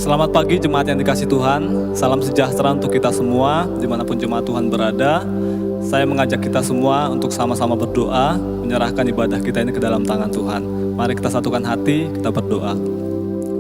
Selamat pagi jemaat yang dikasih Tuhan. Salam sejahtera untuk kita semua dimanapun jemaat Tuhan berada. Saya mengajak kita semua untuk sama-sama berdoa, menyerahkan ibadah kita ini ke dalam tangan Tuhan. Mari kita satukan hati, kita berdoa.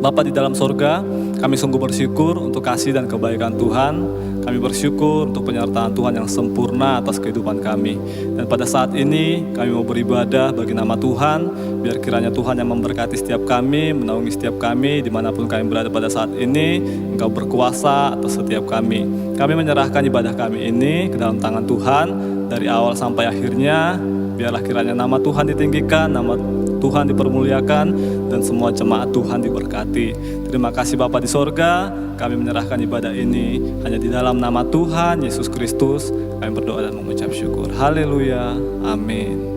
Bapa di dalam sorga, kami sungguh bersyukur untuk kasih dan kebaikan Tuhan. Kami bersyukur untuk penyertaan Tuhan yang sempurna atas kehidupan kami. Dan pada saat ini kami mau beribadah bagi nama Tuhan. Biar kiranya Tuhan yang memberkati setiap kami, menaungi setiap kami dimanapun kami berada pada saat ini. Engkau berkuasa atas setiap kami. Kami menyerahkan ibadah kami ini ke dalam tangan Tuhan. Dari awal sampai akhirnya, biarlah kiranya nama Tuhan ditinggikan, nama Tuhan dipermuliakan, dan semua jemaat Tuhan diberkati. Terima kasih Bapa di sorga, kami menyerahkan ibadah ini hanya di dalam nama Tuhan Yesus Kristus. Kami berdoa dan mengucap syukur. Haleluya, amin.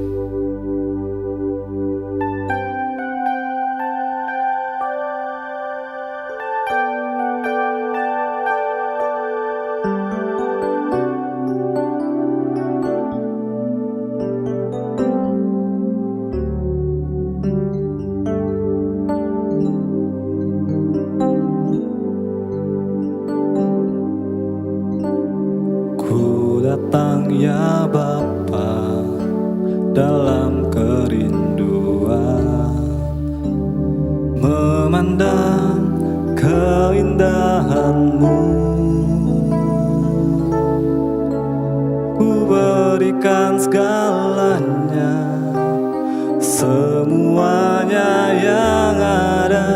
Datang ya Bapa dalam kerinduan, memandang keindahan-Mu. Ku berikan segalanya, semuanya yang ada.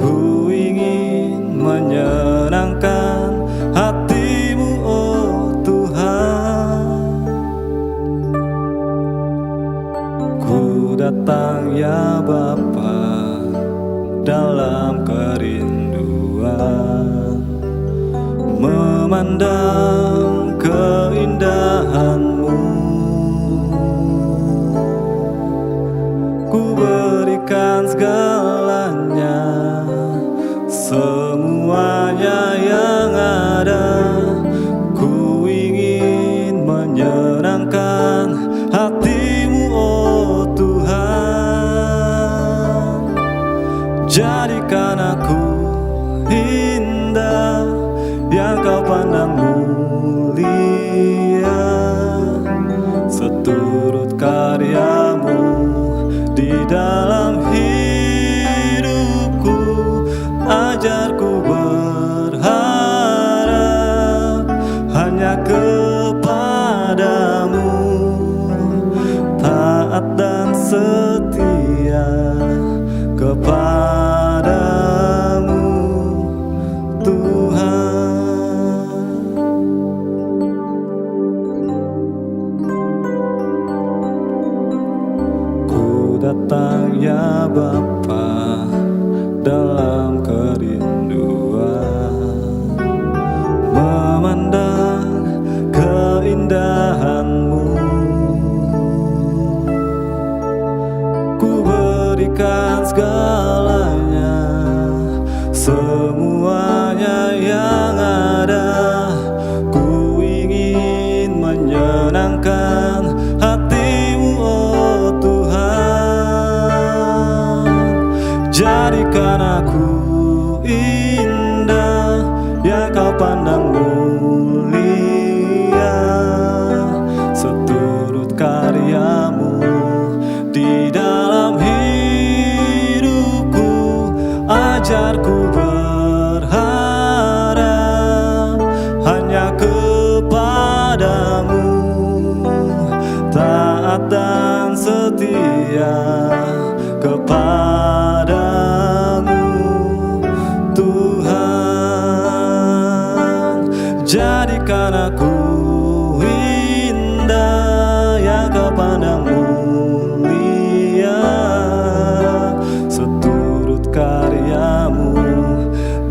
Ku ingin menyenangkan hati-Mu, oh Tuhan. Ku datang ya Bapa dalam kerinduan, memandang keindahan-Mu. Ku berikan segalanya, semuanya yang ada. Ku ingin menyenangkan hati-Mu, oh Tuhan. Jadikan aku indah yang Kau pandang mulia, seturut karya-Mu di dalam hidupku. Ajarku berharap hanya kepadamu, taat dan setia kepadamu, Tuhan. Ku datang ya Bapa dalam kerinduan, memandang keindahan-Mu. Ku berikan segalanya, semuanya yang ada. Ku ingin menyenangkan hati-Mu, oh Tuhan. Jadikan aku indah yang Kau pandang mulia, seturut karya-Mu di dalam hidupku. Ajarku berharap hanya kepadamu, taat dan setia kepadamu, Tuhan. Jadikan aku indah yang Kau pandang mulia, seturut karya-Mu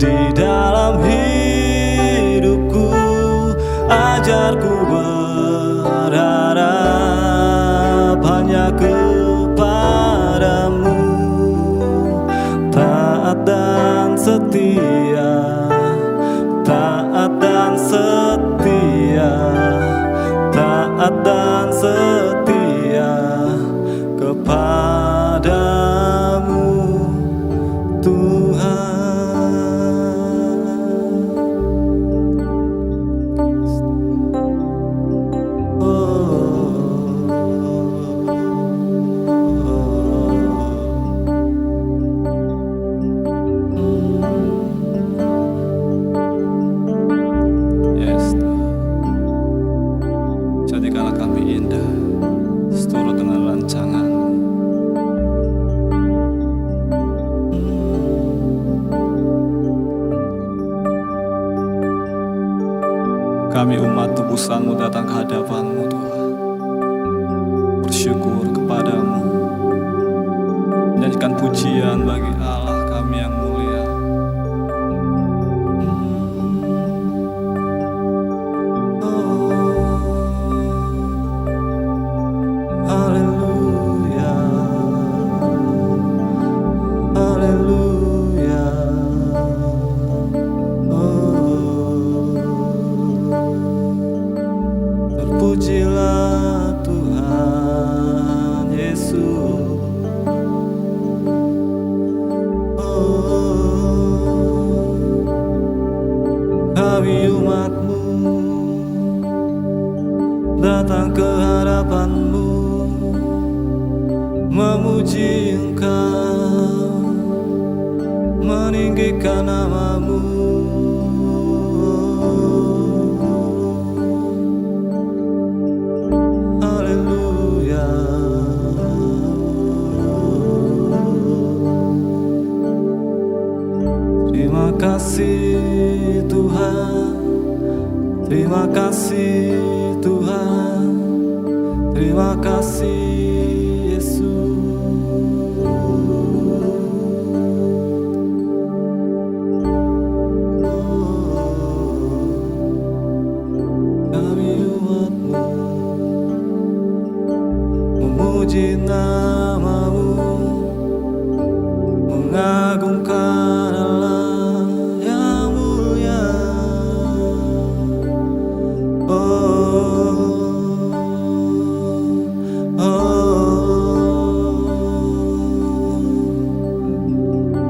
di dalam hidupku. Ajarku berharap hanya kepadamu, taat dan setia, taat dan setia, taat dan setia kepadamu, Tuhan. Kami umat tebusan-Mu datang ke hadapan-Mu Tuhan, bersyukur kepadamu, menyanyikan pujian bagi Allah kami yang mulia. Haleluya, haleluya. Terpujilah Tuhan Yesus. Kami umat-Mu datang ke hadapan-Mu, memuji Engkau, meninggikan nama-Mu. Haleluya. Terima kasih Tuhan, terima kasih Tuhan, terima kasih Yesus. Kami umat-Mu memuji nama-Mu, mengagungkan Allah yang mulia.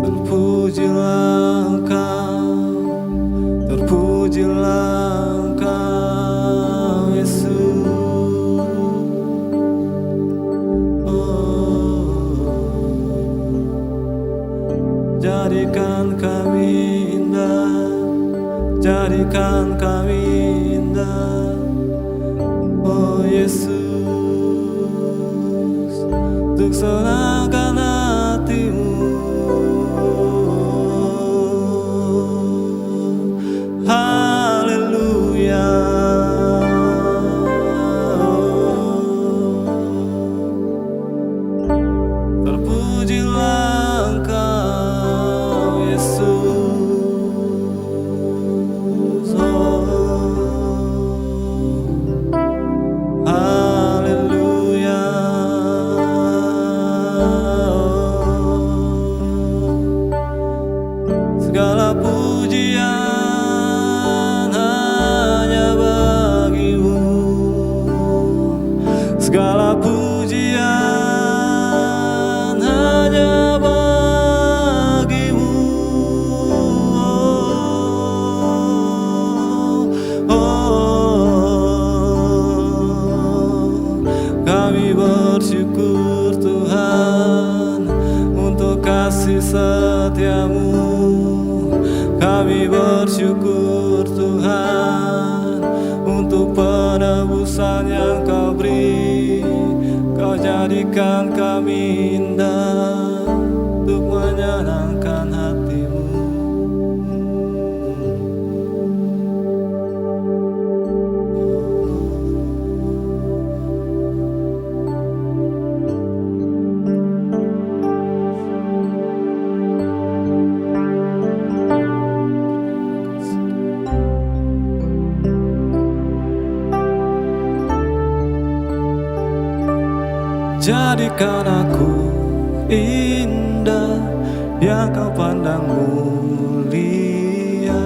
Terpujilah Engkau, terpujilah Engkau Yesus. Jadikan kami indah, jadikan kami indah, oh Yesus, untuk senangkan hati-Mu. Haleluya. Terpujilah Engkau Yesus. Haleluya. Segala pujian hanya bagi-Mu, segala pujian hanya bagi-Mu. Kami bersyukur Tuhan untuk kasih setia-Mu. Kami bersyukur Tuhan untuk penebusan yang Kau beri. Kau jadikan kami indah untuk menyenangkan hati-Mu. Jadikan aku indah yang Kau pandang mulia,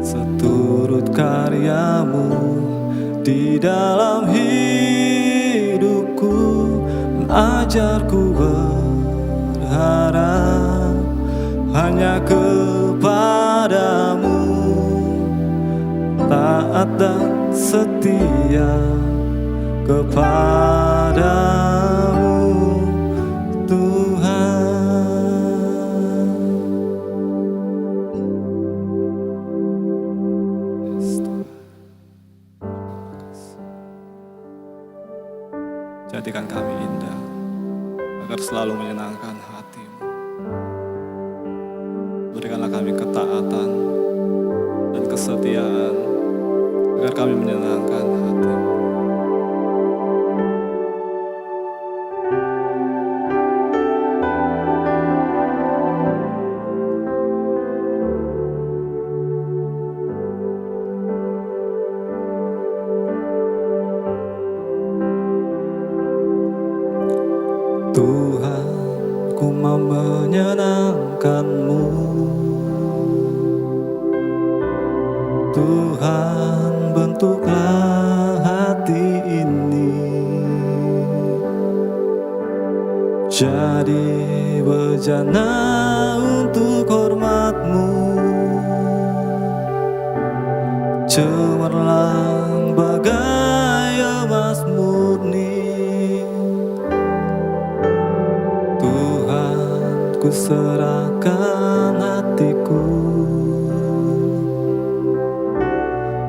seturut karya-Mu di dalam hidupku. Ajarku berharap hanya kepadamu, taat dan setia kepadamu Tuhan. Jadikan kami indah agar selalu menyenangkan hati-Mu. Berikanlah kami ketaatan dan kesetiaan agar kami menyenangkan hati. Tuhan, ku mau menyenangkan-Mu. Tuhan, bentuklah hati ini jadi bejana untuk hormat-Mu, cemerlang bagai emas murni. Tuhan, ku serahkan hatiku,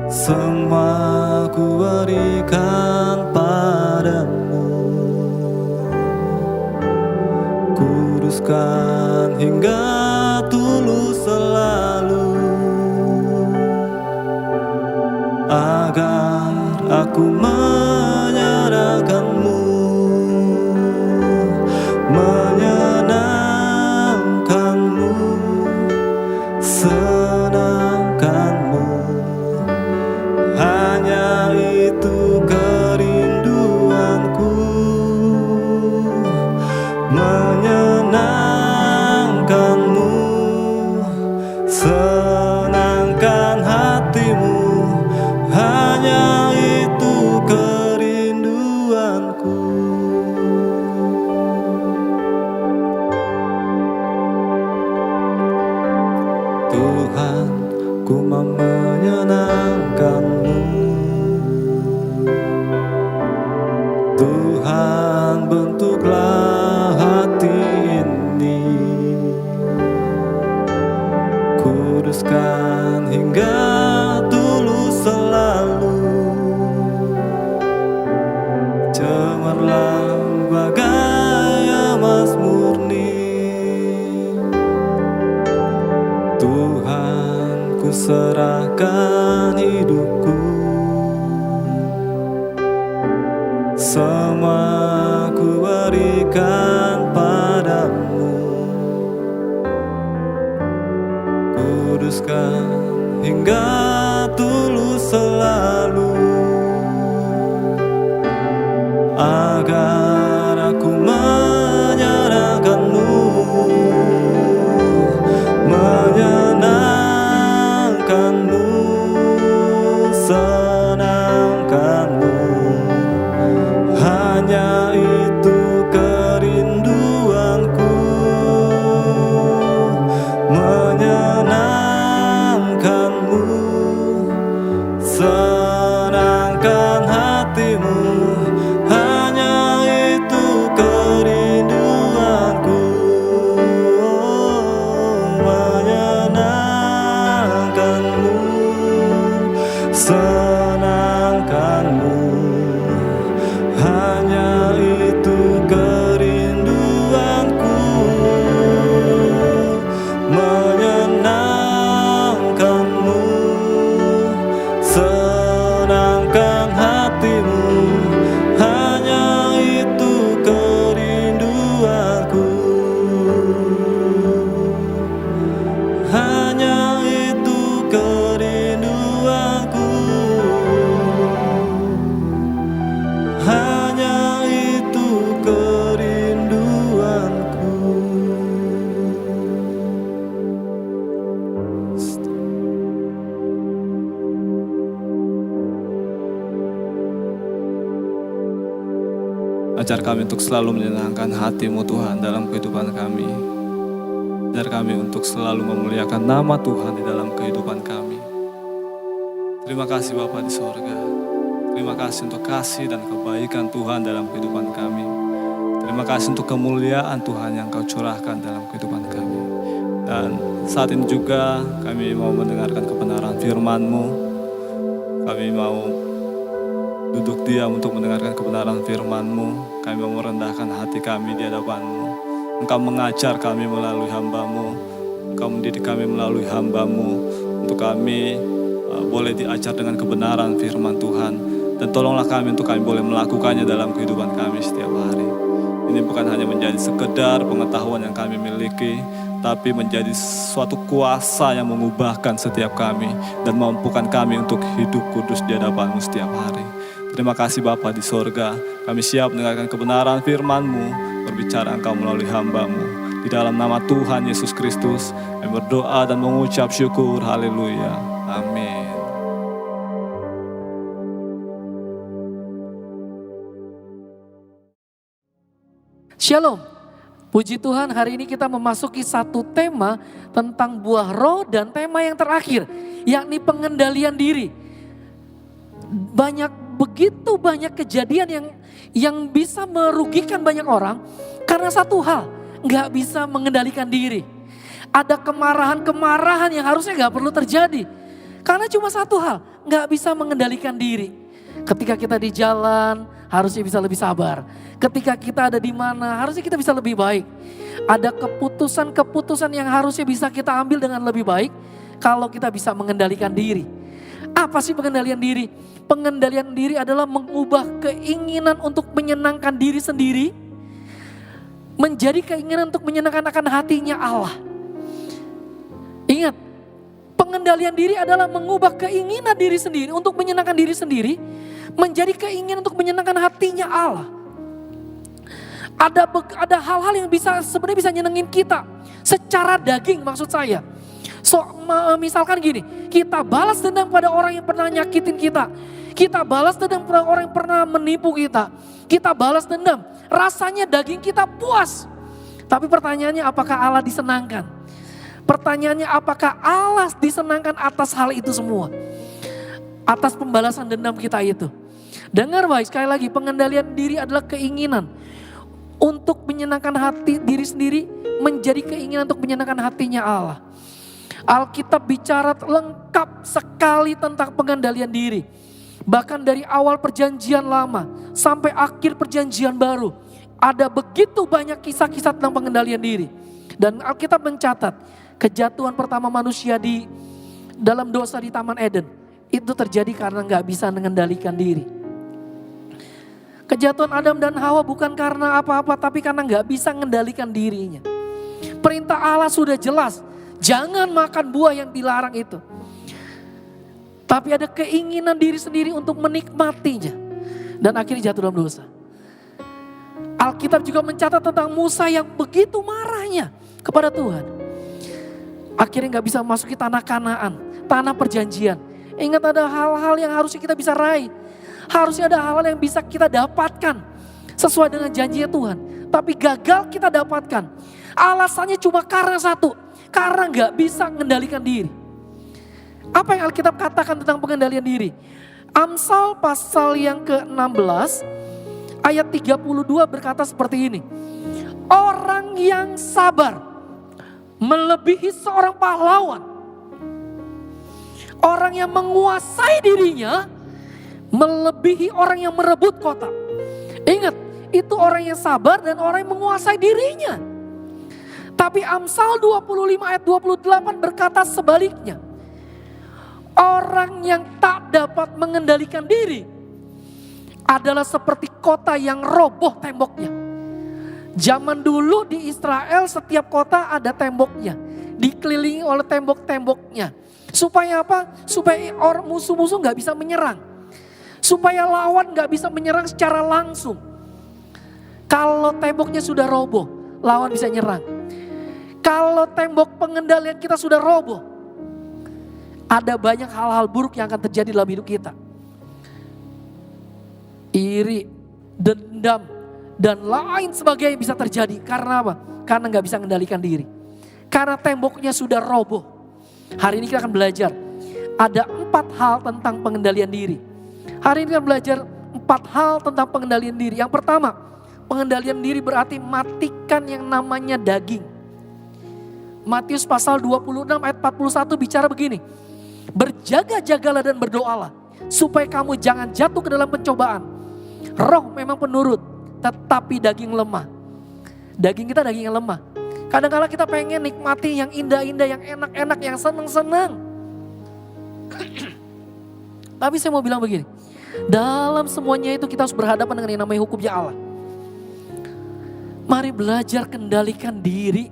semua ku berikan padamu. Kuduskan hingga tulus selalu, agar aku menyerahkan-Mu, menyenangkan-Mu, senangkan-Mu. Hanya itu kerinduanku, menyenangkan-Mu, senangkan hati-Mu. Hanya itu kerinduanku. Tuhan, ku mau menyenangkan-Mu. Tuhan, bentuklah hati ini, kuduskan hingga tulus selalu, cemerlang bagai emas murni. Tuhan, ku serahkan hidupku, semua ku berikan padamu. Kuduskan hingga tulus selalu, agar aku menyerahkan-Mu, menyenangkan-Mu, senangkan-Mu. Hanya itu kerinduanku, menyenangkan-Mu, senangkan hati-Mu. Hanya itu kerinduanku, menyenangkan-Mu, senangkan-Mu. Hanya itu kerinduanku, menyenangkan-Mu, senangkan hati-Mu. Hanya itu kerinduanku, hanya itu kerinduanku, hanya itu kerinduanku. Ajar kami untuk selalu menyenangkan hati-Mu Tuhan dalam kehidupan kami. Ajar kami untuk selalu memuliakan nama Tuhan di dalam kehidupan kami. Terima kasih Bapa di sorga. Terima kasih untuk kasih dan kebaikan Tuhan dalam kehidupan kami. Terima kasih untuk kemuliaan Tuhan yang Kau curahkan dalam kehidupan kami. Dan saat ini juga kami mau mendengarkan kebenaran firman-Mu. Kami mau duduk diam untuk mendengarkan kebenaran firman-Mu. Kami mau merendahkan hati kami di hadapan-Mu. Engkau mengajar kami melalui hamba-Mu. Engkau mendidik kami melalui hamba-Mu. Untuk kami boleh diajar dengan kebenaran firman Tuhan. Dan tolonglah kami untuk kami boleh melakukannya dalam kehidupan kami setiap hari. Ini bukan hanya menjadi sekedar pengetahuan yang kami miliki, tapi menjadi suatu kuasa yang mengubahkan setiap kami dan mampukan kami untuk hidup kudus di hadapan-Mu setiap hari. Terima kasih Bapa di sorga, kami siap mendengarkan kebenaran firman-Mu, berbicara Engkau melalui hamba-Mu. Di dalam nama Tuhan Yesus Kristus, kami berdoa dan mengucap syukur, haleluya, amin. Shalom, puji Tuhan, hari ini kita memasuki satu tema tentang buah roh dan tema yang terakhir, yakni pengendalian diri. Begitu banyak kejadian yang bisa merugikan banyak orang karena satu hal, gak bisa mengendalikan diri. Ada kemarahan-kemarahan yang harusnya gak perlu terjadi. Karena cuma satu hal, gak bisa mengendalikan diri. Ketika kita di jalan, harusnya bisa lebih sabar. Ketika kita ada di mana, harusnya kita bisa lebih baik. Ada keputusan-keputusan yang harusnya bisa kita ambil dengan lebih baik kalau kita bisa mengendalikan diri. Apa sih pengendalian diri? Pengendalian diri adalah mengubah keinginan untuk menyenangkan diri sendiri menjadi keinginan untuk menyenangkan akan hatinya Allah. Ingat, pengendalian diri adalah mengubah keinginan diri sendiri untuk menyenangkan diri sendiri menjadi keinginan untuk menyenangkan hatinya Allah. Ada hal-hal yang sebenarnya bisa nyenengin kita secara daging, maksud saya. Misalkan gini, kita balas dendam pada orang yang pernah nyakitin kita. Kita balas dendam pada orang yang pernah menipu kita. Kita balas dendam, rasanya daging kita puas. Tapi pertanyaannya, apakah Allah disenangkan? Pertanyaannya, apakah Allah disenangkan atas hal itu semua? Atas pembalasan dendam kita itu. Dengar baik, sekali lagi, pengendalian diri adalah keinginan untuk menyenangkan hati diri sendiri menjadi keinginan untuk menyenangkan hatinya Allah. Alkitab bicara lengkap sekali tentang pengendalian diri. Bahkan dari awal perjanjian lama sampai akhir perjanjian baru. Ada begitu banyak kisah-kisah tentang pengendalian diri. Dan Alkitab mencatat kejatuhan pertama manusia di dalam dosa di Taman Eden. Itu terjadi karena gak bisa mengendalikan diri. Kejatuhan Adam dan Hawa bukan karena apa-apa, tapi karena gak bisa mengendalikan dirinya. Perintah Allah sudah jelas, jangan makan buah yang dilarang itu. Tapi ada keinginan diri sendiri untuk menikmatinya. Dan akhirnya jatuh dalam dosa. Alkitab juga mencatat tentang Musa yang begitu marahnya kepada Tuhan. Akhirnya gak bisa memasuki tanah Kanaan, tanah perjanjian. Ingat, ada hal-hal yang harusnya kita bisa raih. Harusnya ada hal-hal yang bisa kita dapatkan sesuai dengan janjinya Tuhan. Tapi gagal kita dapatkan. Alasannya cuma karena satu. Karena gak bisa mengendalikan diri. Apa yang Alkitab katakan tentang pengendalian diri? Amsal pasal yang ke-16 ayat 32 berkata seperti ini. Orang yang sabar melebihi seorang pahlawan. Orang yang menguasai dirinya melebihi orang yang merebut kota. Ingat, itu orang yang sabar dan orang yang menguasai dirinya. Tapi Amsal 25 ayat 28 berkata sebaliknya. Orang yang tak dapat mengendalikan diri adalah seperti kota yang roboh temboknya. Zaman dulu di Israel setiap kota ada temboknya. Dikelilingi oleh tembok-temboknya. Supaya apa? Supaya orang musuh-musuh gak bisa menyerang. Supaya lawan gak bisa menyerang secara langsung. Kalau temboknya sudah roboh, lawan bisa nyerang. Kalau tembok pengendalian kita sudah roboh, ada banyak hal-hal buruk yang akan terjadi dalam hidup kita. Iri, dendam, dan lain sebagainya bisa terjadi. Karena apa? Karena gak bisa mengendalikan diri. Karena temboknya sudah roboh. Hari ini kita akan belajar. Ada 4 hal tentang pengendalian diri. Hari ini kita belajar 4 hal tentang pengendalian diri. Yang pertama, pengendalian diri berarti matikan yang namanya daging. Matius pasal 26 ayat 41 bicara begini. Berjaga-jagalah dan berdoalah supaya kamu jangan jatuh ke dalam pencobaan. Roh memang penurut, tetapi daging lemah. Daging kita daging yang lemah. Kadang-kadang kita pengen nikmati yang indah-indah, yang enak-enak, yang senang-senang. Tapi saya mau bilang begini, dalam semuanya itu kita harus berhadapan dengan yang namanya hukumnya Allah. Mari belajar kendalikan diri.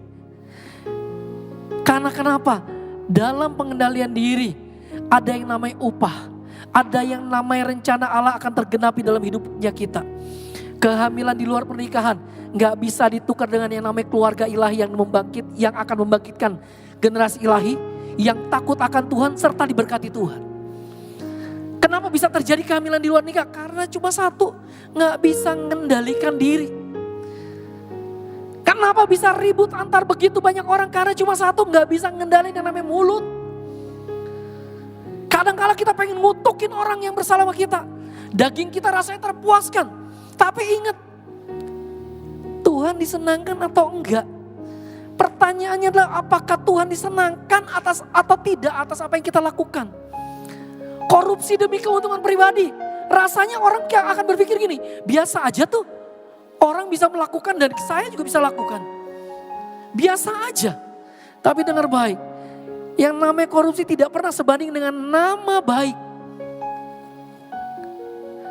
Karena kenapa? Dalam pengendalian diri ada yang namanya upah. Ada yang namanya rencana Allah akan tergenapi dalam hidupnya kita. Kehamilan di luar pernikahan gak bisa ditukar dengan yang namanya keluarga ilahi yang akan membangkitkan generasi ilahi yang takut akan Tuhan serta diberkati Tuhan. Kenapa bisa terjadi kehamilan di luar nikah? Karena cuma satu, gak bisa mengendalikan diri. Kenapa bisa ribut antar begitu banyak orang? Karena cuma satu, gak bisa mengendalikan yang namanya mulut. Kadang-kala kita pengen ngutukin orang yang bersama kita. Daging kita rasanya terpuaskan. Tapi ingat, Tuhan disenangkan atau enggak? Pertanyaannya adalah apakah Tuhan disenangkan atau tidak atas apa yang kita lakukan? Korupsi demi keuntungan pribadi. Rasanya orang akan berpikir gini, biasa aja tuh. Orang bisa melakukan dan saya juga bisa lakukan. Biasa aja. Tapi dengar baik, yang namanya korupsi tidak pernah sebanding dengan nama baik.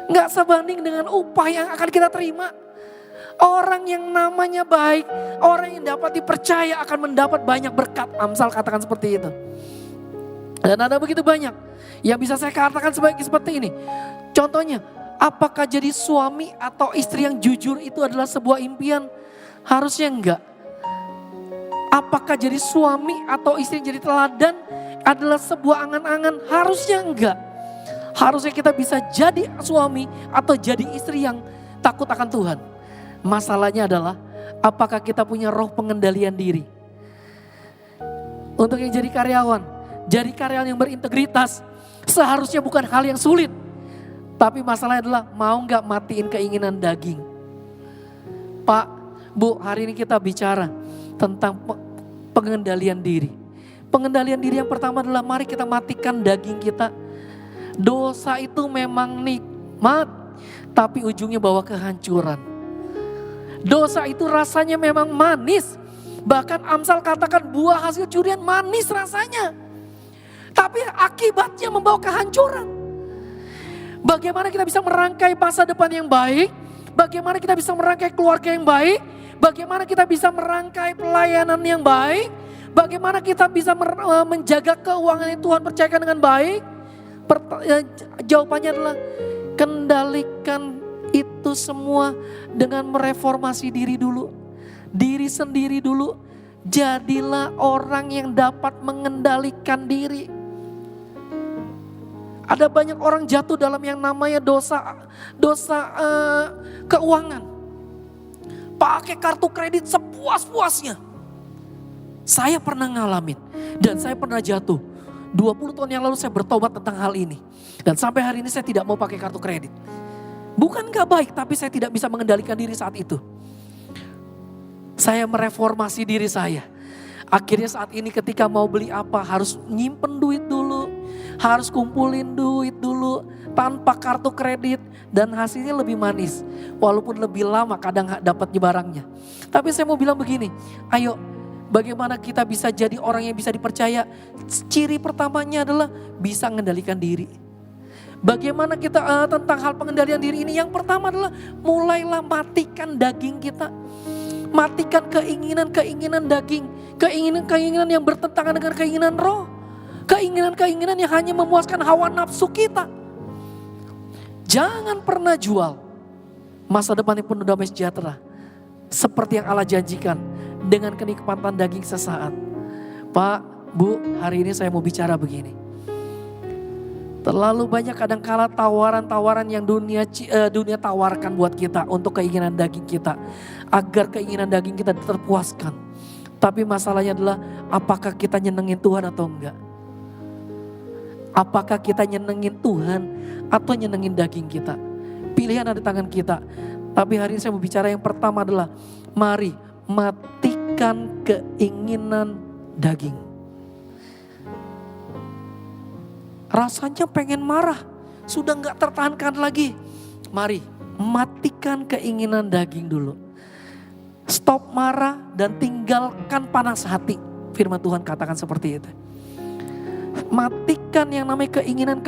Nggak sebanding dengan upah yang akan kita terima. Orang yang namanya baik, orang yang dapat dipercaya akan mendapat banyak berkat. Amsal katakan seperti itu. Dan ada begitu banyak yang bisa saya katakan seperti ini. Contohnya, apakah jadi suami atau istri yang jujur itu adalah sebuah impian? Harusnya enggak. Apakah jadi suami atau istri yang jadi teladan adalah sebuah angan-angan? Harusnya enggak. Harusnya kita bisa jadi suami atau jadi istri yang takut akan Tuhan. Masalahnya adalah apakah kita punya roh pengendalian diri. Untuk yang jadi karyawan yang berintegritas seharusnya bukan hal yang sulit. Tapi masalahnya adalah mau gak matiin keinginan daging. Pak, Bu, hari ini kita bicara tentang pengendalian diri. Pengendalian diri yang pertama adalah mari kita matikan daging kita. Dosa itu memang nikmat, tapi ujungnya bawa kehancuran. Dosa itu rasanya memang manis. Bahkan Amsal katakan buah hasil curian manis rasanya. Tapi akibatnya membawa kehancuran. Bagaimana kita bisa merangkai masa depan yang baik? Bagaimana kita bisa merangkai keluarga yang baik? Bagaimana kita bisa merangkai pelayanan yang baik? Bagaimana kita bisa menjaga keuangan yang Tuhan percayakan dengan baik? Jawabannya adalah kendalikan itu semua dengan mereformasi diri dulu. Diri sendiri dulu. Jadilah orang yang dapat mengendalikan diri. Ada banyak orang jatuh dalam yang namanya dosa keuangan. Pakai kartu kredit sepuas-puasnya. Saya pernah ngalamin dan saya pernah jatuh. 20 tahun yang lalu saya bertobat tentang hal ini. Dan sampai hari ini saya tidak mau pakai kartu kredit. Bukan gak baik, tapi saya tidak bisa mengendalikan diri saat itu. Saya mereformasi diri saya. Akhirnya saat ini ketika mau beli apa harus nyimpen duit dulu. Harus kumpulin duit dulu tanpa kartu kredit. Dan hasilnya lebih manis. Walaupun lebih lama kadang dapatnya barangnya. Tapi saya mau bilang begini, ayo bagaimana kita bisa jadi orang yang bisa dipercaya. Ciri pertamanya adalah bisa mengendalikan diri. Bagaimana kita tentang hal pengendalian diri ini? Yang pertama adalah mulailah matikan daging kita. Matikan keinginan-keinginan daging. Keinginan-keinginan yang bertentangan dengan keinginan roh. Keinginan-keinginan yang hanya memuaskan hawa nafsu kita. Jangan pernah jual masa depan yang penuh damai sejahtera. Seperti yang Allah janjikan dengan kenikmatan daging sesaat. Pak, Bu, hari ini saya mau bicara begini. Terlalu banyak kadangkala tawaran-tawaran yang dunia tawarkan buat kita untuk keinginan daging kita. Agar keinginan daging kita terpuaskan. Tapi masalahnya adalah apakah kita nyenengin Tuhan atau enggak? Apakah kita nyenengin Tuhan atau nyenengin daging kita? Pilihan ada di tangan kita. Tapi hari ini saya mau bicara yang pertama adalah mari matikan keinginan daging. Rasanya pengen marah, sudah gak tertahankan lagi. Mari matikan keinginan daging dulu. Stop marah dan tinggalkan panas hati. Firman Tuhan katakan seperti itu. Matikan yang namanya keinginan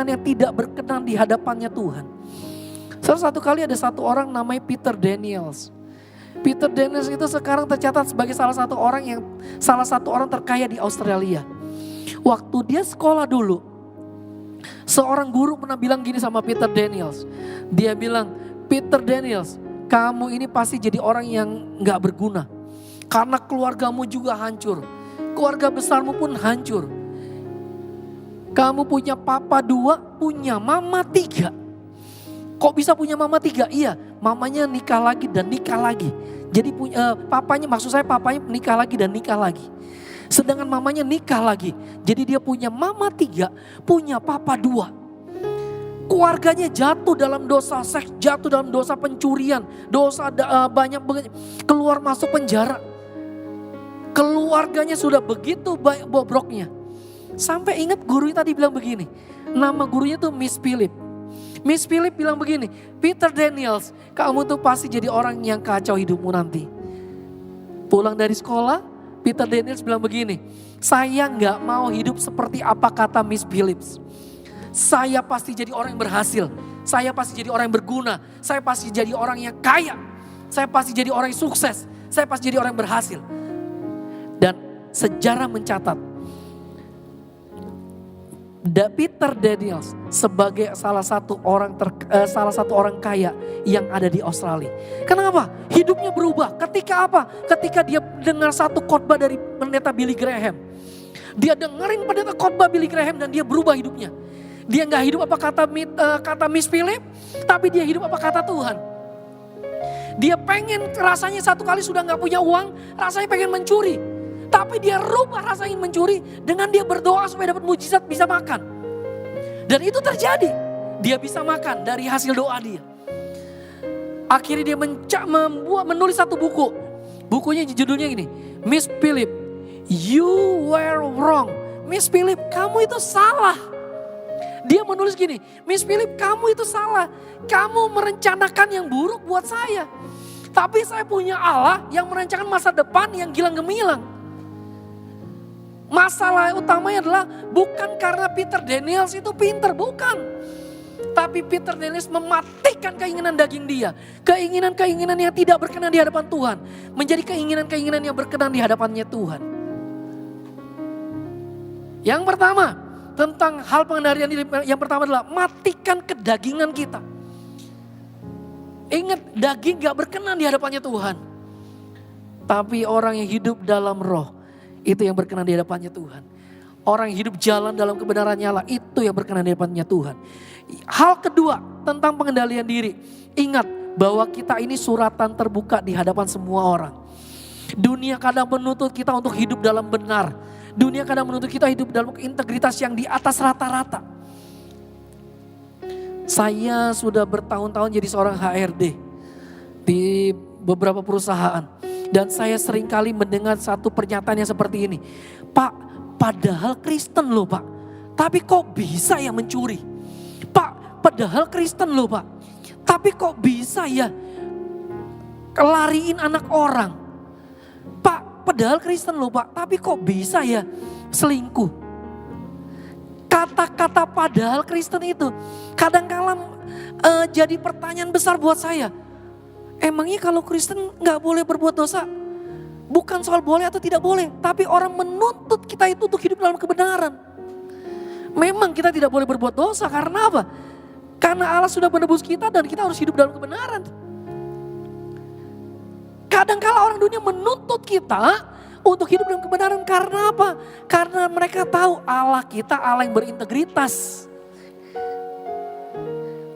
yang tidak berkenan di hadapannya Tuhan. Salah satu kali ada satu orang namanya Peter Daniels. Peter Daniels itu sekarang tercatat sebagai salah satu orang terkaya di Australia. Waktu dia sekolah dulu, seorang guru pernah bilang gini sama Peter Daniels. Dia bilang, Peter Daniels, kamu ini pasti jadi orang yang gak berguna. Karena keluargamu juga hancur. Keluarga besarmu pun hancur. Kamu punya papa 2, punya mama 3. Kok bisa punya mama 3? Iya, mamanya nikah lagi dan nikah lagi. Jadi papanya nikah lagi dan nikah lagi. Sedangkan mamanya nikah lagi. Jadi dia punya mama 3, punya papa 2. Keluarganya jatuh dalam dosa seks, jatuh dalam dosa pencurian, dosa banyak keluar masuk penjara. Keluarganya sudah begitu bobroknya. Sampai ingat gurunya tadi bilang begini, nama gurunya tuh Miss Philip. Miss Philip bilang begini, Peter Daniels, kamu tuh pasti jadi orang yang kacau hidupmu nanti. Pulang dari sekolah, Peter Daniels bilang begini, saya gak mau hidup seperti apa kata Miss Phillips. Saya pasti jadi orang yang berhasil, saya pasti jadi orang yang berguna, saya pasti jadi orang yang kaya, saya pasti jadi orang yang sukses, saya pasti jadi orang yang berhasil. Dan sejarah mencatat, Peter Daniels sebagai salah satu orang kaya yang ada di Australia. Kenapa? Hidupnya berubah. Ketika apa? Ketika dia dengar satu khotbah dari pendeta Billy Graham. Dia dengerin pendeta khotbah Billy Graham dan dia berubah hidupnya. Dia nggak hidup apa kata Miss Philip, tapi dia hidup apa kata Tuhan. Dia pengen, rasanya satu kali sudah nggak punya uang, rasanya pengen mencuri. Tapi dia rubah rasa ingin mencuri dengan dia berdoa supaya dapat mujizat bisa makan. Dan itu terjadi. Dia bisa makan dari hasil doa dia. Akhirnya dia menulis satu buku. Bukunya judulnya gini, Miss Philip, you were wrong. Miss Philip, kamu itu salah. Dia menulis gini, Miss Philip, kamu itu salah. Kamu merencanakan yang buruk buat saya. Tapi saya punya Allah yang merencanakan masa depan yang gilang gemilang. Masalah utamanya adalah bukan karena Peter Daniels itu pinter, bukan. Tapi Peter Daniels mematikan keinginan daging dia. Keinginan-keinginan yang tidak berkenan di hadapan Tuhan. Menjadi keinginan-keinginan yang berkenan di hadapannya Tuhan. Yang pertama, tentang hal pengendalian diri. Yang pertama adalah matikan kedagingan kita. Ingat, daging gak berkenan di hadapannya Tuhan. Tapi orang yang hidup dalam roh, itu yang berkenan di hadapannya Tuhan. Orang yang hidup jalan dalam kebenarannya Allah, itu yang berkenan di hadapannya Tuhan. Hal kedua tentang pengendalian diri. Ingat bahwa kita ini suratan terbuka di hadapan semua orang. Dunia kadang menuntut kita untuk hidup dalam benar. Dunia kadang menuntut kita hidup dalam integritas yang di atas rata-rata. Saya sudah bertahun-tahun jadi seorang HRD di beberapa perusahaan. Dan saya seringkali mendengar satu pernyataan yang seperti ini. Pak, padahal Kristen loh Pak. Tapi kok bisa ya mencuri? Pak, padahal Kristen loh Pak. Tapi kok bisa ya kelariin anak orang? Pak, padahal Kristen loh Pak. Tapi kok bisa ya selingkuh? Kata-kata padahal Kristen itu kadang-kala jadi pertanyaan besar buat saya. Emangnya kalau Kristen gak boleh berbuat dosa? Bukan soal boleh atau tidak boleh. Tapi orang menuntut kita itu untuk hidup dalam kebenaran. Memang kita tidak boleh berbuat dosa. Karena apa? Karena Allah sudah menebus kita dan kita harus hidup dalam kebenaran. Kadang-kala orang dunia menuntut kita untuk hidup dalam kebenaran. Karena apa? Karena mereka tahu Allah kita Allah yang berintegritas.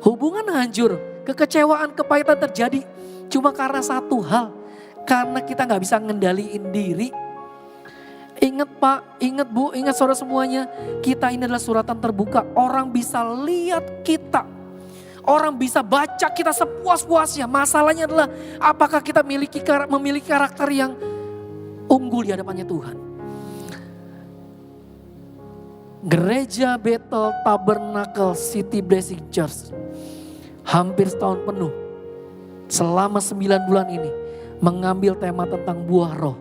Hubungan hancur, kekecewaan, kepahitan terjadi. Cuma karena satu hal, karena kita gak bisa ngendaliin diri. Ingat Pak, ingat Bu, ingat saudara semuanya, kita ini adalah suratan terbuka. Orang bisa lihat kita, orang bisa baca kita sepuas-puasnya. Masalahnya adalah apakah kita memiliki karakter yang unggul di hadapannya Tuhan. Gereja Bethel Tabernacle City Blessing Church hampir setahun penuh, selama 9 bulan ini mengambil tema tentang buah roh.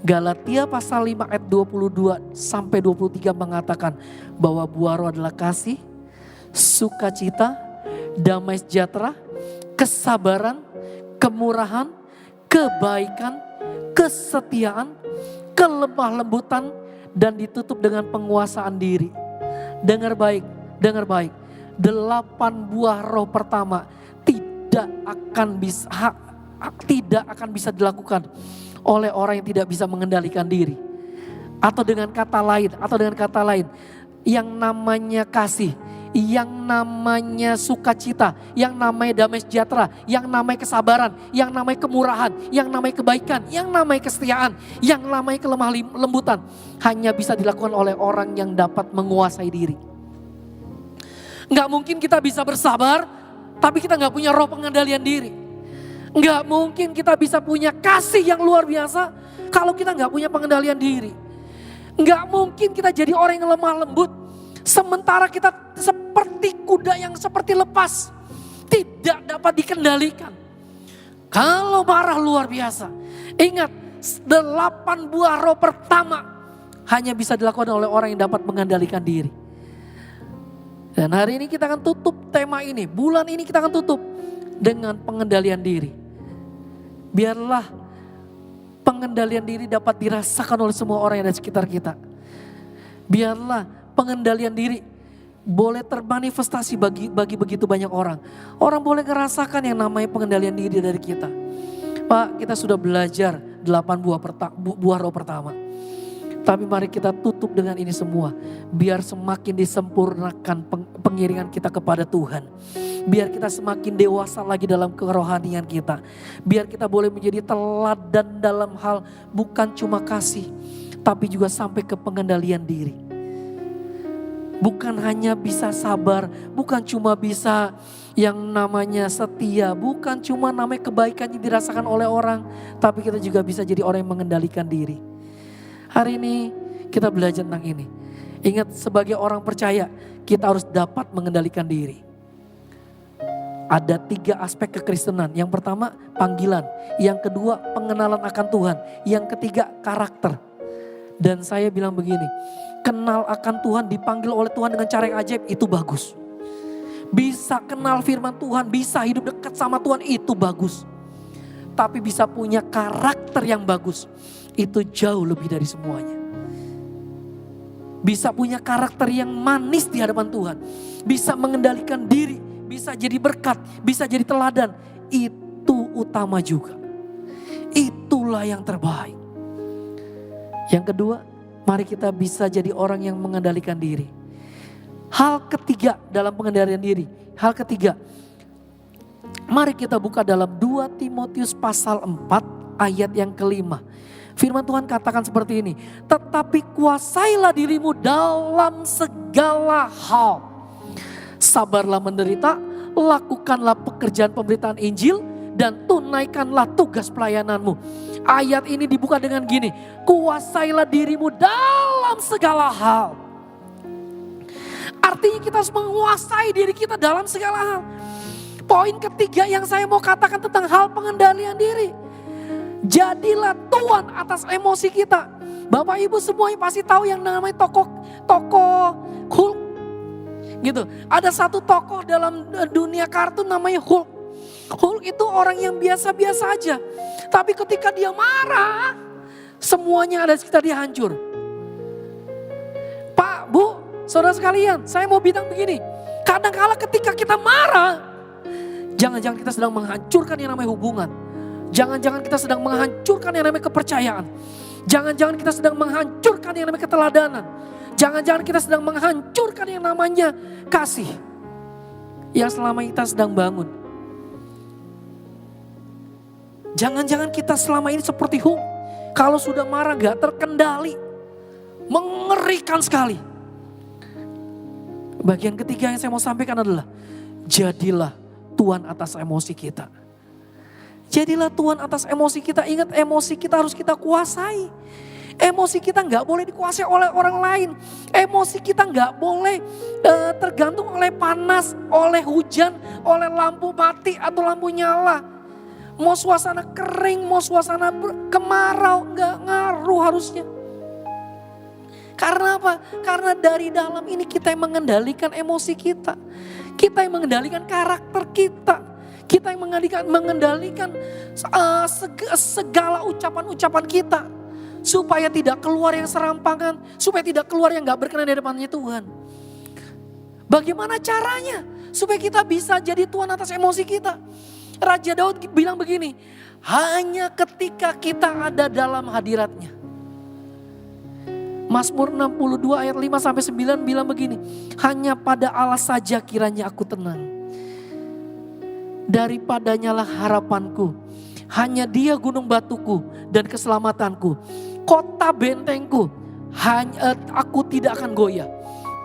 Galatia pasal 5 ayat 22 sampai 23 mengatakan bahwa buah roh adalah kasih, sukacita, damai sejahtera, kesabaran, kemurahan, kebaikan, kesetiaan, kelemah lembutan, dan ditutup dengan penguasaan diri. Dengar baik, dengar baik. 8 buah roh pertama tidak akan bisa dilakukan oleh orang yang tidak bisa mengendalikan diri. Atau dengan kata lain, yang namanya kasih, yang namanya sukacita, yang namanya damai sejahtera, yang namanya kesabaran, yang namanya kemurahan, yang namanya kebaikan, yang namanya kesetiaan, yang namanya kelemah lembutan, hanya bisa dilakukan oleh orang yang dapat menguasai diri. Nggak mungkin kita bisa bersabar, tapi kita nggak punya roh pengendalian diri. Nggak mungkin kita bisa punya kasih yang luar biasa, kalau kita nggak punya pengendalian diri. Nggak mungkin kita jadi orang yang lemah lembut, sementara kita seperti kuda yang seperti lepas, tidak dapat dikendalikan. Kalau marah luar biasa, ingat 8 buah roh pertama hanya bisa dilakukan oleh orang yang dapat mengendalikan diri. Dan hari ini kita akan tutup tema ini, bulan ini kita akan tutup dengan pengendalian diri. Biarlah pengendalian diri dapat dirasakan oleh semua orang yang ada di sekitar kita. Biarlah pengendalian diri boleh termanifestasi bagi begitu banyak orang. Orang boleh merasakan yang namanya pengendalian diri dari kita. Pak, kita sudah belajar 8 buah roh pertama. Tapi mari kita tutup dengan ini semua. Biar semakin disempurnakan pengiringan kita kepada Tuhan. Biar kita semakin dewasa lagi dalam kerohanian kita. Biar kita boleh menjadi teladan dalam hal bukan cuma kasih, tapi juga sampai ke pengendalian diri. Bukan hanya bisa sabar, bukan cuma bisa yang namanya setia, bukan cuma namanya kebaikan yang dirasakan oleh orang, tapi kita juga bisa jadi orang yang mengendalikan diri. Hari ini kita belajar tentang ini. Ingat, sebagai orang percaya kita harus dapat mengendalikan diri. Ada 3 aspek kekristenan. Yang pertama panggilan, yang kedua pengenalan akan Tuhan, yang ketiga karakter. Dan saya bilang begini, kenal akan Tuhan, dipanggil oleh Tuhan dengan cara yang ajaib, itu bagus. Bisa kenal firman Tuhan, bisa hidup dekat sama Tuhan, itu bagus. Tapi bisa punya karakter yang bagus, itu jauh lebih dari semuanya. Bisa punya karakter yang manis di hadapan Tuhan, bisa mengendalikan diri, bisa jadi berkat, bisa jadi teladan, itu utama juga. Itulah yang terbaik. Yang kedua, mari kita bisa jadi orang yang mengendalikan diri. Hal ketiga dalam pengendalian diri, hal ketiga, mari kita buka dalam 2 Timotius pasal 4 ayat yang kelima. Firman Tuhan katakan seperti ini, tetapi kuasailah dirimu dalam segala hal. Sabarlah menderita, lakukanlah pekerjaan pemberitaan Injil, dan tunaikanlah tugas pelayananmu. Ayat ini dibuka dengan gini, kuasailah dirimu dalam segala hal. Artinya kita harus menguasai diri kita dalam segala hal. Poin ketiga yang saya mau katakan tentang hal pengendalian diri. Jadilah tuan atas emosi kita. Bapak Ibu semuanya pasti tahu yang namanya tokoh Hulk. Gitu. Ada satu tokoh dalam dunia kartun namanya Hulk. Hulk itu orang yang biasa-biasa aja. Tapi ketika dia marah, semuanya ada di sekitar dia hancur. Pak, Bu, saudara sekalian, saya mau bilang begini. Kadang-kala ketika kita marah, jangan-jangan kita sedang menghancurkan yang namanya hubungan. Jangan-jangan kita sedang menghancurkan yang namanya kepercayaan. Jangan-jangan kita sedang menghancurkan yang namanya keteladanan. Jangan-jangan kita sedang menghancurkan yang namanya kasih. Yang selama kita sedang bangun. Jangan-jangan kita selama ini seperti Hulk. Kalau sudah marah gak terkendali. Mengerikan sekali. Bagian ketiga yang saya mau sampaikan adalah, jadilah tuan atas emosi kita. Jadilah tuan atas emosi kita. Ingat, emosi kita harus kita kuasai. Emosi kita gak boleh dikuasai oleh orang lain. Emosi kita gak boleh tergantung oleh panas, oleh hujan, oleh lampu mati atau lampu nyala. Mau suasana kering, mau suasana kemarau, nggak ngaruh harusnya. Karena apa? Karena dari dalam ini kita yang mengendalikan emosi kita. Kita yang mengendalikan karakter kita. Kita yang mengendalikan segala ucapan-ucapan kita. Supaya tidak keluar yang serampangan. Supaya tidak keluar yang gak berkenan di depannya Tuhan. Bagaimana caranya? Supaya kita bisa jadi tuan atas emosi kita. Raja Daud bilang begini. Hanya ketika kita ada dalam hadiratnya. Mazmur 62 ayat 5 sampai 9 bilang begini. Hanya pada Allah saja kiranya aku tenang. Daripadanya lah harapanku. Hanya Dia gunung batuku dan keselamatanku. Kota bentengku. Aku tidak akan goyah.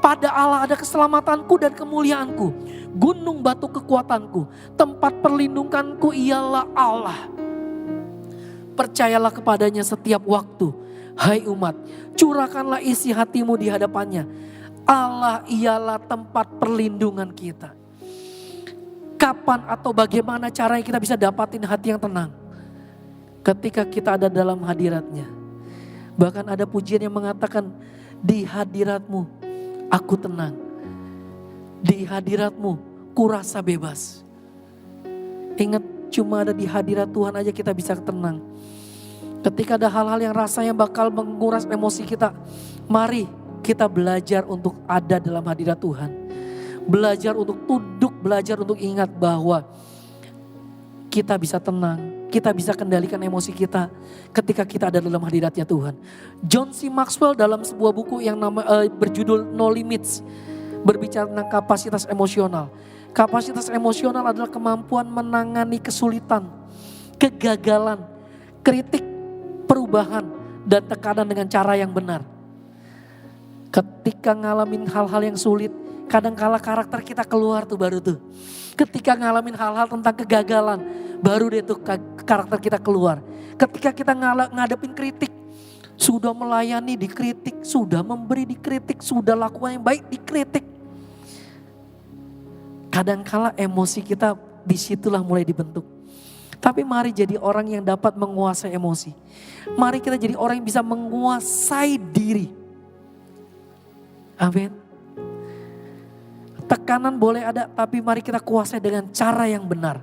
Pada Allah ada keselamatanku dan kemuliaanku. Gunung batu kekuatanku. Tempat perlindunganku ialah Allah. Percayalah kepadanya setiap waktu. Hai umat, curahkanlah isi hatimu di hadapannya. Allah ialah tempat perlindungan kita. Kapan atau bagaimana caranya kita bisa dapatin hati yang tenang? Ketika kita ada dalam hadiratnya. Bahkan ada pujian yang mengatakan, di hadiratmu aku tenang. Di hadiratmu kurasa bebas. Ingat, cuma ada di hadirat Tuhan aja kita bisa tenang. Ketika ada hal-hal yang rasanya bakal menguras emosi kita, mari kita belajar untuk ada dalam hadirat Tuhan. Belajar untuk tunduk, belajar untuk ingat bahwa kita bisa tenang. Kita bisa kendalikan emosi kita ketika kita ada dalam hadiratnya Tuhan. John C. Maxwell dalam sebuah buku yang berjudul No Limits berbicara tentang kapasitas emosional. Kapasitas emosional adalah kemampuan menangani kesulitan, kegagalan, kritik, perubahan, dan tekanan dengan cara yang benar. Ketika ngalamin hal-hal yang sulit, kadang-kala karakter kita keluar tuh baru tuh. Ketika ngalamin hal-hal tentang kegagalan, baru deh tuh karakter kita keluar. Ketika kita ngadepin kritik, sudah melayani dikritik, sudah memberi dikritik, sudah lakukan yang baik dikritik. Kadang-kala emosi kita disitulah mulai dibentuk. Tapi mari jadi orang yang dapat menguasai emosi. Mari kita jadi orang yang bisa menguasai diri. Amin. Tekanan boleh ada, tapi mari kita kuasai dengan cara yang benar.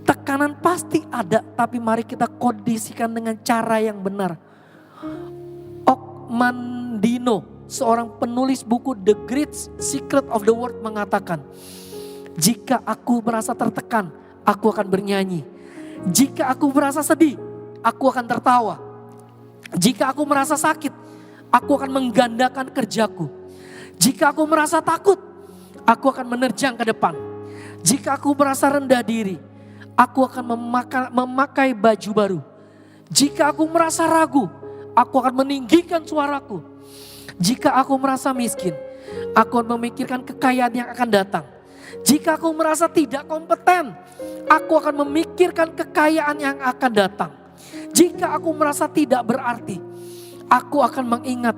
Tekanan pasti ada, tapi mari kita kondisikan dengan cara yang benar. Okmandino, seorang penulis buku The Great Secret of the World mengatakan, jika aku merasa tertekan, aku akan bernyanyi. Jika aku merasa sedih, aku akan tertawa. Jika aku merasa sakit, aku akan menggandakan kerjaku. Jika aku merasa takut, aku akan menerjang ke depan. Jika aku merasa rendah diri, aku akan memakai baju baru. Jika aku merasa ragu, aku akan meninggikan suaraku. Jika aku merasa miskin, aku akan memikirkan kekayaan yang akan datang. Jika aku merasa tidak kompeten, aku akan memikirkan kekayaan yang akan datang. Jika aku merasa tidak berarti, aku akan mengingat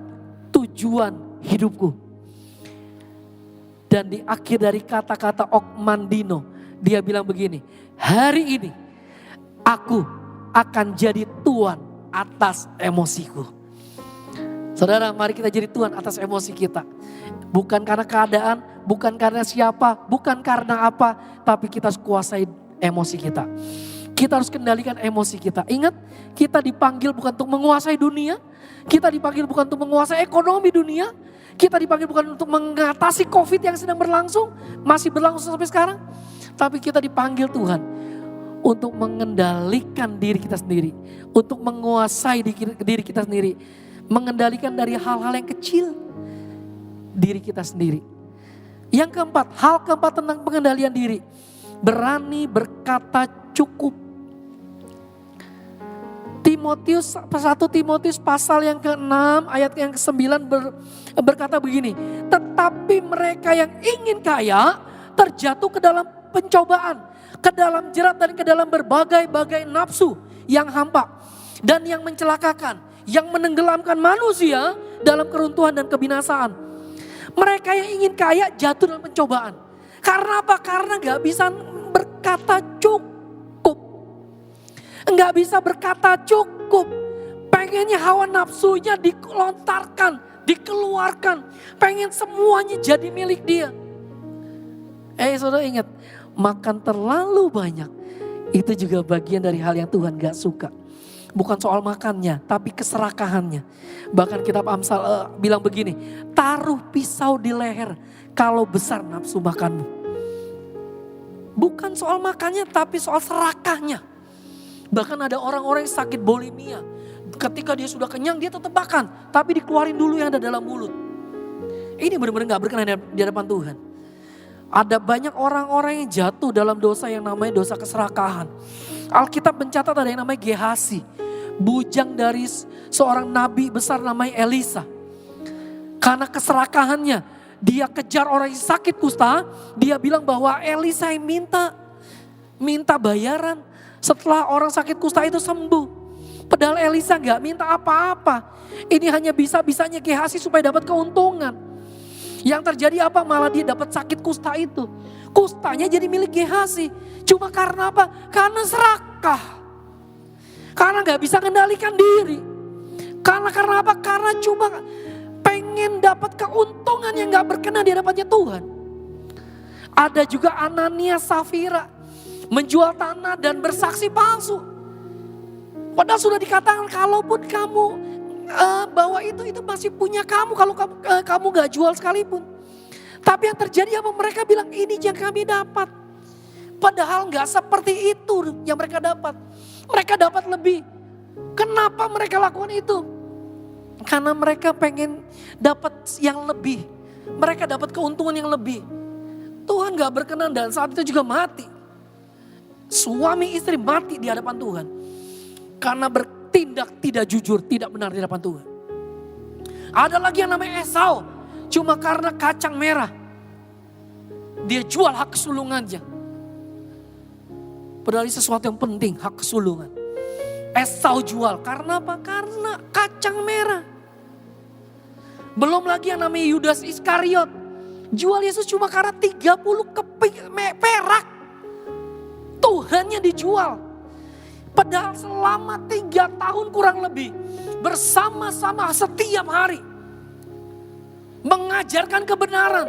tujuan hidupku. Dan di akhir dari kata-kata Okmandino, dia bilang begini, hari ini aku akan jadi tuan atas emosiku. Saudara, mari kita jadi tuan atas emosi kita. Bukan karena keadaan, bukan karena siapa, bukan karena apa, tapi kita harus kuasai emosi kita. Kita harus kendalikan emosi kita. Ingat, kita dipanggil bukan untuk menguasai dunia, kita dipanggil bukan untuk menguasai ekonomi dunia, kita dipanggil bukan untuk mengatasi COVID yang sedang berlangsung, masih berlangsung sampai sekarang. Tapi kita dipanggil Tuhan untuk mengendalikan diri kita sendiri. Untuk menguasai diri kita sendiri. Mengendalikan dari hal-hal yang kecil diri kita sendiri. Yang keempat, hal keempat tentang pengendalian diri. Berani berkata cukup. 1 Timotius pasal yang ke-6 ayat yang ke-9 berkata begini. Tetapi mereka yang ingin kaya terjatuh ke dalam pencobaan, ke dalam jerat dan ke dalam berbagai-bagai nafsu yang hampa dan yang mencelakakan, yang menenggelamkan manusia dalam keruntuhan dan kebinasaan. Mereka yang ingin kaya jatuh dalam pencobaan. Karena apa? Karena gak bisa berkata cukup. Nggak bisa berkata cukup. Pengennya hawa nafsunya dilontarkan, dikeluarkan. Pengen semuanya jadi milik dia. Saudara ingat, makan terlalu banyak itu juga bagian dari hal yang Tuhan gak suka. Bukan soal makannya, tapi keserakahannya. Bahkan kitab Amsal bilang begini, taruh pisau di leher kalau besar nafsu makanmu. Bukan soal makannya, tapi soal serakahnya. Bahkan ada orang-orang yang sakit bulimia. Ketika dia sudah kenyang, dia tetap makan. Tapi dikeluarin dulu yang ada dalam mulut. Ini benar-benar gak berkenan di hadapan Tuhan. Ada banyak orang-orang yang jatuh dalam dosa yang namanya dosa keserakahan. Alkitab mencatat ada yang namanya Gehasi. Bujang dari seorang nabi besar namanya Elisa. Karena keserakahannya, dia kejar orang yang sakit kusta. Dia bilang bahwa Elisa yang minta bayaran setelah orang sakit kusta itu sembuh. Padahal Elisa gak minta apa-apa. Ini hanya bisa-bisanya Gehasi supaya dapat keuntungan. Yang terjadi apa? Malah dia dapat sakit kusta itu. Kustanya jadi milik Gehasi. Cuma karena apa? Karena serakah. Karena gak bisa kendalikan diri. Karena apa? Karena cuma pengen dapat keuntungan yang gak berkenan di hadapannya Tuhan. Ada juga Anania Safira. Menjual tanah dan bersaksi palsu. Padahal sudah dikatakan kalaupun kamu bahwa itu masih punya kamu kalau kamu gak jual sekalipun. Tapi yang terjadi apa? Mereka bilang ini yang kami dapat. Padahal gak seperti itu yang mereka dapat. Mereka dapat lebih. Kenapa mereka lakukan itu? Karena mereka pengen dapat yang lebih. Mereka dapat keuntungan yang lebih. Tuhan gak berkenan dan saat itu juga mati. Suami istri mati di hadapan Tuhan. Karena bertindak tidak jujur, tidak benar di hadapan Tuhan. Ada lagi yang namanya Esau. Cuma karena kacang merah. Dia jual hak kesulungannya. Padahal ini sesuatu yang penting, hak kesulungan. Esau jual, karena apa? Karena kacang merah. Belum lagi yang namanya Yudas Iskariot. Jual Yesus cuma karena 30 keping perak. Tuhannya dijual. Padahal selama 3 tahun kurang lebih. Bersama-sama setiap hari. Mengajarkan kebenaran.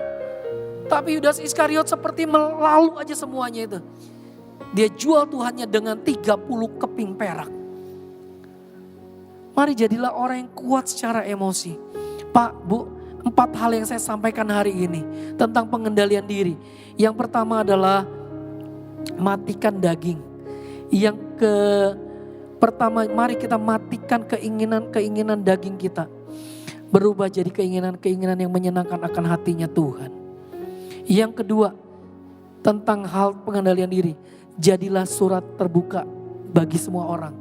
Tapi Yudas Iskariot seperti melalu aja semuanya itu. Dia jual Tuhannya dengan 30 keping perak. Mari jadilah orang yang kuat secara emosi. Pak, Bu, 4 hal yang saya sampaikan hari ini tentang pengendalian diri. Yang pertama adalah matikan daging. Yang pertama, mari kita matikan keinginan daging kita. Berubah jadi keinginan yang menyenangkan akan hatinya Tuhan. Yang kedua, tentang hal pengendalian diri. Jadilah surat terbuka bagi semua orang.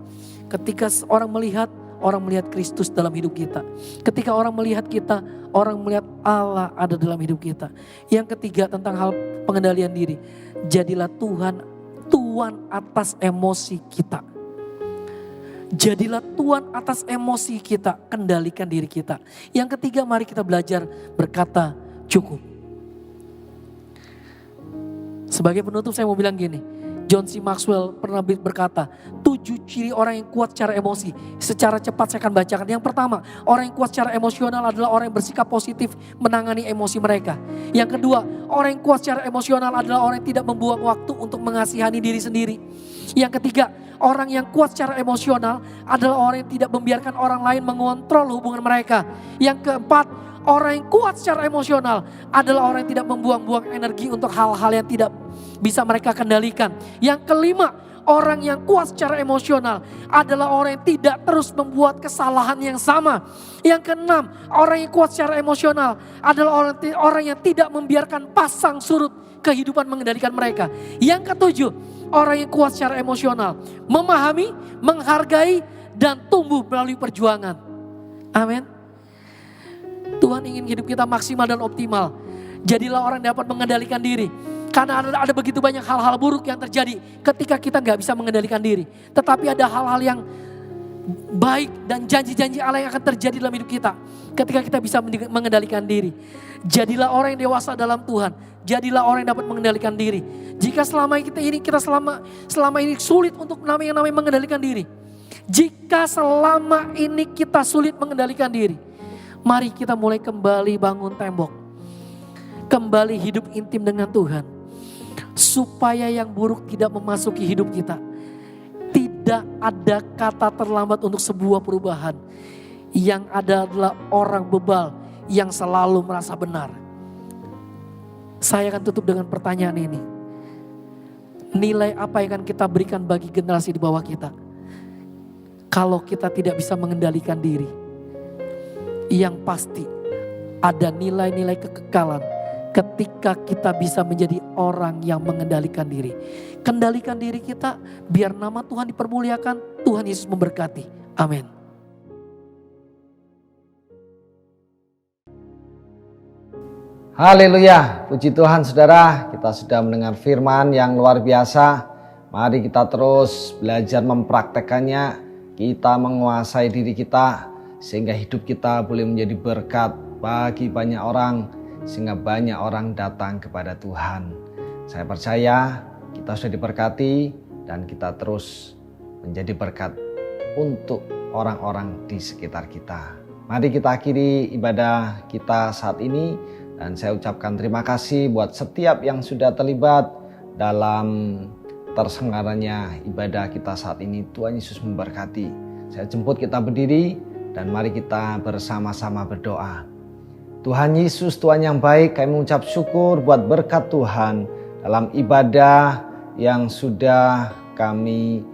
Ketika orang melihat Kristus dalam hidup kita. Ketika orang melihat kita, orang melihat Allah ada dalam hidup kita. Yang ketiga tentang hal pengendalian diri. Jadilah Tuan atas emosi kita. Jadilah Tuan atas emosi kita, kendalikan diri kita. Yang ketiga mari kita belajar berkata cukup. Sebagai penutup saya mau bilang gini. John C. Maxwell pernah berkata, 7 ciri orang yang kuat secara emosi. Secara cepat saya akan bacakan. Yang pertama, orang yang kuat secara emosional adalah orang yang bersikap positif menangani emosi mereka. Yang kedua, orang yang kuat secara emosional adalah orang yang tidak membuang waktu untuk mengasihani diri sendiri. Yang ketiga, orang yang kuat secara emosional adalah orang yang tidak membiarkan orang lain mengontrol hubungan mereka. Yang keempat, orang yang kuat secara emosional adalah orang yang tidak membuang-buang energi untuk hal-hal yang tidak bisa mereka kendalikan. Yang kelima, orang yang kuat secara emosional adalah orang yang tidak terus membuat kesalahan yang sama. Yang keenam, orang yang kuat secara emosional adalah orang yang tidak membiarkan pasang surut kehidupan mengendalikan mereka. Yang ketujuh, orang yang kuat secara emosional memahami, menghargai, dan tumbuh melalui perjuangan. Amin. Tuhan ingin hidup kita maksimal dan optimal. Jadilah orang yang dapat mengendalikan diri. Karena ada begitu banyak hal-hal buruk yang terjadi ketika kita gak bisa mengendalikan diri. Tetapi ada hal-hal yang baik dan janji-janji Allah yang akan terjadi dalam hidup kita ketika kita bisa mengendalikan diri. Jadilah orang yang dewasa dalam Tuhan. Jadilah orang yang dapat mengendalikan diri. Jika selama ini sulit untuk yang namanya mengendalikan diri. Jika selama ini kita sulit mengendalikan diri, mari kita mulai kembali bangun tembok. Kembali hidup intim dengan Tuhan. Supaya yang buruk tidak memasuki hidup kita. Tidak ada kata terlambat untuk sebuah perubahan. Yang ada adalah orang bebal yang selalu merasa benar. Saya akan tutup dengan pertanyaan ini. Nilai apa yang akan kita berikan bagi generasi di bawah kita? Kalau kita tidak bisa mengendalikan diri. Yang pasti ada nilai-nilai kekekalan ketika kita bisa menjadi orang yang mengendalikan diri. Kendalikan diri kita biar nama Tuhan dipermuliakan, Tuhan Yesus memberkati. Amin. Haleluya, puji Tuhan saudara, kita sudah mendengar firman yang luar biasa. Mari kita terus belajar mempraktekannya, kita menguasai diri kita sehingga hidup kita boleh menjadi berkat bagi banyak orang, sehingga banyak orang datang kepada Tuhan. Saya percaya kita sudah diberkati dan kita terus menjadi berkat untuk orang-orang di sekitar kita. Mari kita akhiri ibadah kita saat ini. Dan saya ucapkan terima kasih buat setiap yang sudah terlibat dalam terselenggaranya ibadah kita saat ini. Tuhan Yesus memberkati. Saya jemput kita berdiri dan mari kita bersama-sama berdoa. Tuhan Yesus, Tuhan yang baik, kami mengucap syukur buat berkat Tuhan dalam ibadah yang sudah kami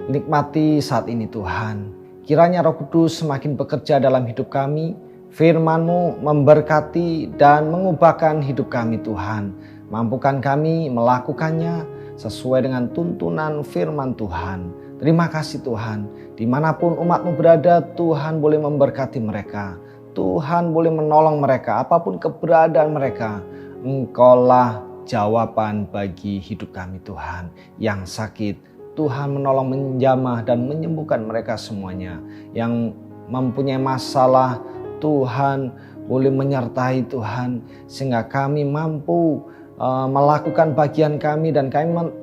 nikmati saat ini Tuhan. Kiranya Roh Kudus semakin bekerja dalam hidup kami. Firman-Mu memberkati dan mengubahkan hidup kami Tuhan. Mampukan kami melakukannya sesuai dengan tuntunan firman Tuhan. Terima kasih Tuhan. Dimanapun umat-Mu berada, Tuhan boleh memberkati mereka. Tuhan boleh menolong mereka, apapun keberadaan mereka. Engkaulah jawaban bagi hidup kami Tuhan. Yang sakit, Tuhan menolong menjamah dan menyembuhkan mereka semuanya. Yang mempunyai masalah, Tuhan boleh menyertai Tuhan sehingga kami mampu melakukan bagian kami dan kami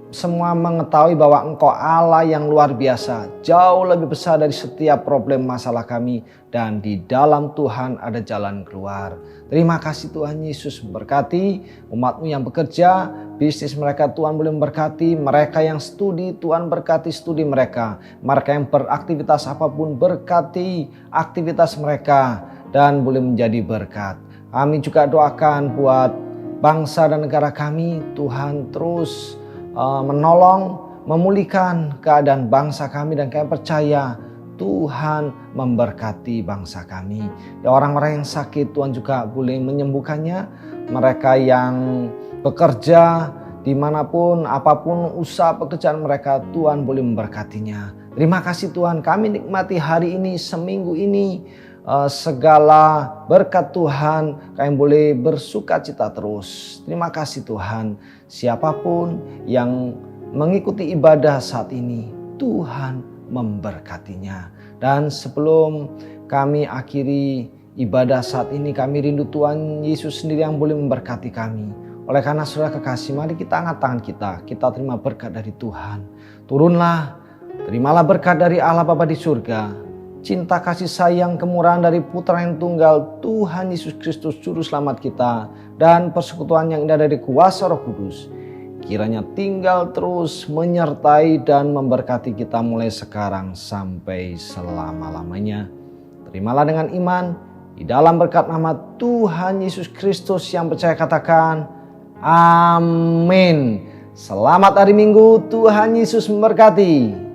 semua mengetahui bahwa Engkau Allah yang luar biasa, jauh lebih besar dari setiap problem masalah kami dan di dalam Tuhan ada jalan keluar. Terima kasih Tuhan Yesus, memberkati umat-Mu yang bekerja, bisnis mereka Tuhan boleh memberkati, mereka yang studi Tuhan berkati studi mereka, mereka yang beraktivitas apapun berkati aktivitas mereka dan boleh menjadi berkat. Kami juga doakan buat bangsa dan negara kami, Tuhan terus menolong, memulihkan keadaan bangsa kami dan kami percaya Tuhan memberkati bangsa kami. Ya, orang-orang yang sakit Tuhan juga boleh menyembuhkannya. Mereka yang bekerja dimanapun, apapun usaha pekerjaan mereka, Tuhan boleh memberkatinya. Terima kasih Tuhan, kami nikmati hari ini, seminggu ini. Segala berkat Tuhan, kami boleh bersuka cita terus. Terima kasih Tuhan. Siapapun yang mengikuti ibadah saat ini, Tuhan memberkatinya. Dan sebelum kami akhiri ibadah saat ini, kami rindu Tuhan Yesus sendiri yang boleh memberkati kami. Oleh karena saudara kekasih, mari kita angkat tangan kita terima berkat dari Tuhan. Turunlah, terimalah berkat dari Allah Bapa di surga, cinta kasih sayang kemurahan dari Putra yang tunggal Tuhan Yesus Kristus Juru Selamat kita, dan persekutuan yang indah dari kuasa Roh Kudus kiranya tinggal terus menyertai dan memberkati kita mulai sekarang sampai selama-lamanya. Terimalah dengan iman di dalam berkat nama Tuhan Yesus Kristus yang percaya katakan amin. Selamat hari Minggu, Tuhan Yesus memberkati.